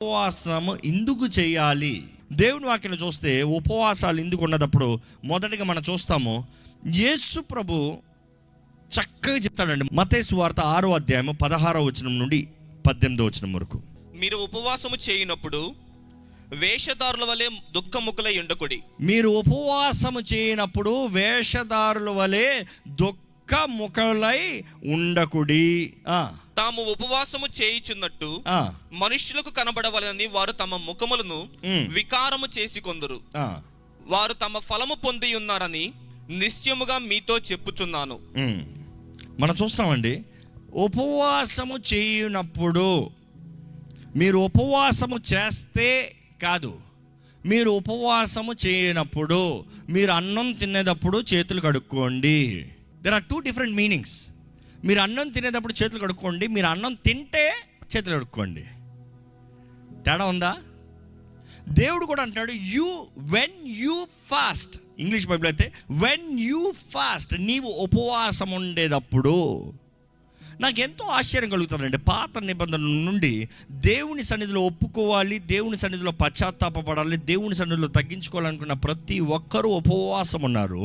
ఉపవాసము ఎందుకు చేయాలి? దేవుని వాక్యం చూస్తే ఉపవాసాలు ఎందుకు ఉన్నదప్పుడు మొదటిగా మనం చూస్తాము, యేసు ప్రభు చక్కగా చెప్తాడండి. మత్తయి సువార్త 6వ అధ్యాయము 16వ వచనం నుండి 18వ వచనం వరకు. మీరు ఉపవాసము చేయనప్పుడు వేషధారుల వలె దుఃఖముఖులై ఉండకుడి. మీరు ఉపవాసము చేయనప్పుడు వేషధారుల వలె దుఃఖముఖులై ఉండకుడి. తాము ఉపవాసము చేయుచున్నట్టు మనుష్యులకు కనబడవలని వారు తమ ముఖములను వికారము చేసి కొందరు. వారు తమ ఫలము పొంది ఉన్నారని నిశ్చయముగా మీతో చెప్పుచున్నాను. మనం చూస్తామండి, ఉపవాసము చేయనప్పుడు, మీరు ఉపవాసము చేస్తే కాదు, మీరు ఉపవాసము చేయనప్పుడు మీరు అన్నం తినేటప్పుడు చేతులు కడుక్కోండి. There are 2 different meanings. మీరు అన్నం తినేటప్పుడు చేతులు కడుక్కోండి, మీరు అన్నం తింటే చేతులు కడుక్కోండి. తేడా ఉందా? దేవుడు కూడా అంటాడు, when you fast. English Bible అయితే వెన్ యూ ఫాస్ట్, నీవు ఉపవాసం ఉండేటప్పుడు. నాకు ఎంతో ఆశ్చర్యం కలుగుతుందండి. పాత నిబంధన నుండి దేవుని సన్నిధిలో ఒప్పుకోవాలి, దేవుని సన్నిధిలో పశ్చాత్తాపడాలి, దేవుని సన్నిధిలో తగ్గించుకోవాలనుకున్న ప్రతి ఒక్కరూ ఉపవాసం ఉన్నారు.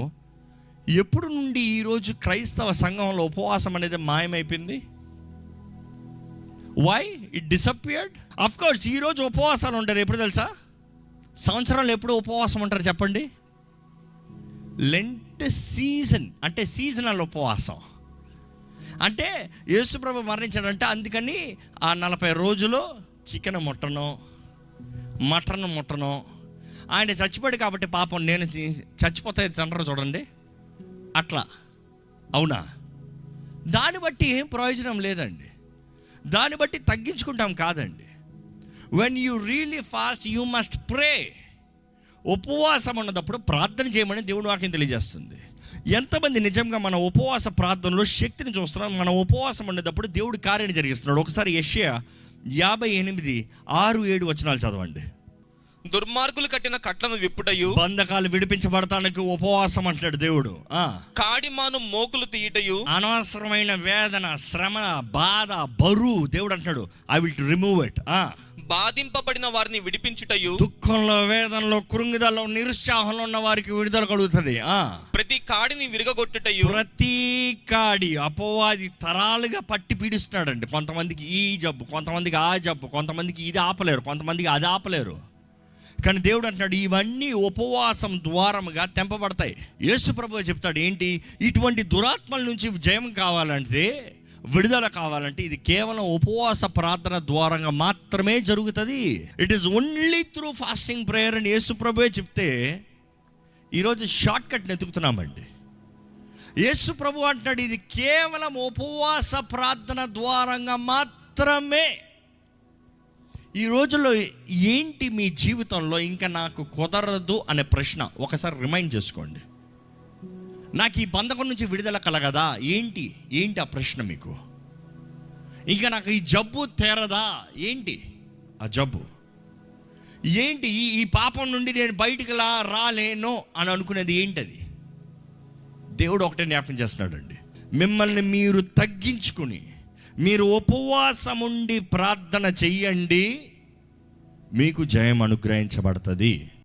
ఎప్పుడు నుండి ఈరోజు క్రైస్తవ సంఘంలో ఉపవాసం అనేది మాయమైపోయింది? Why it disappeared? Of course ఈరోజు ఉపవాసాలు ఉంటారు. ఎప్పుడు తెలుసా? సంవత్సరంలో ఎప్పుడు ఉపవాసం ఉంటారు చెప్పండి? లెంట్ సీజన్, అంటే సీజనల్ ఉపవాసం. అంటే యేసుప్రభు మరణించాడంటే అందుకని ఆ 40 రోజులు చికెన్ ముట్టను, మటన్ ముట్టను. ఆయన చచ్చిపోయాడు కాబట్టి పాపం నేను చచ్చిపోతే తండ్రి చూడండి అట్లా. అవునా? దాన్ని బట్టి ఏం ప్రయోజనం లేదండి. దాన్ని బట్టి తగ్గించుకుంటాం కాదండి. When you really fast you must ప్రే. ఉపవాసం ఉన్నప్పుడు ప్రార్థన చేయమని దేవుని వాక్యం తెలియజేస్తుంది. ఎంతమంది నిజంగా మన ఉపవాస ప్రార్థనలో శక్తిని చూస్తున్నాం? మన ఉపవాసం ఉండేటప్పుడు దేవుడు కార్యాన్ని జరిగిస్తున్నాడు. ఒకసారి యెషయా 58:6-7 వచనాలు చదవండి. దుర్మార్గులు కట్టిన కట్లను విప్పుటయు, బంధకాలు విడిపించబడటానికి ఉపవాసం అంటాడు దేవుడు. కాడిమాను మోకులు తీయటయు, అనవసరమైన వేదన, శ్రమ, బాధ, బరువు దేవుడు అంటాడు ఐ విల్ రిమూవ్ ఇట్. బాధింపబడిన వారిని విడిపించుటయు, దుఃఖంలో, వేదనలో, కృంగిదలో, నిరుత్సాహంలో ఉన్న వారికి విడుదల కలుగుతుంది. ప్రతి కాడిని విరగొట్టుటయు. ప్రతి కాడి అపవాది తరాలుగా పట్టి పీడిస్తున్నాడండి. కొంతమందికి ఈ జబ్బు, కొంతమందికి ఆ జబ్బు, కొంతమందికి ఇది ఆపలేరు, కొంతమందికి అది ఆపలేరు. కానీ దేవుడు అంటున్నాడు ఇవన్నీ ఉపవాసం ద్వారముగా తెంపబడతాయి. యేసు ప్రభువు చెప్తాడు ఏంటి? ఇటువంటి దురాత్మల నుంచి జయం కావాలంటే, విడుదల కావాలంటే ఇది కేవలం ఉపవాస ప్రార్థన ద్వారంగా మాత్రమే జరుగుతుంది. It is only through fasting prayer అని యేసు ప్రభువే చెప్తే ఈరోజు షార్ట్ కట్ ఎతుకుతున్నామండి. యేసు ప్రభు అంటున్నాడు ఇది కేవలం ఉపవాస ప్రార్థన ద్వారంగా మాత్రమే. ఈ రోజుల్లో ఏంటి మీ జీవితంలో ఇంకా నాకు కుదరదు అనే ప్రశ్న ఒకసారి రిమైండ్ చేసుకోండి. నాకు ఈ బంధకం నుంచి విడుదల కలగదా? ఏంటి ఆ ప్రశ్న మీకు? ఇంకా నాకు ఈ జబ్బు తీరదా? ఏంటి ఆ జబ్బు? ఏంటి ఈ పాపం నుండి నేను బయటికి రాలేను అని అనుకునేది ఏంటది? దేవుడు ఒకటే జ్ఞాపకం చేస్తున్నాడండి, మిమ్మల్ని మీరు తగ్గించుకుని మీరు ఉపవాసం ఉండి ప్రార్థన చెయ్యండి, మీకు జయం అనుగ్రహించబడుతుంది.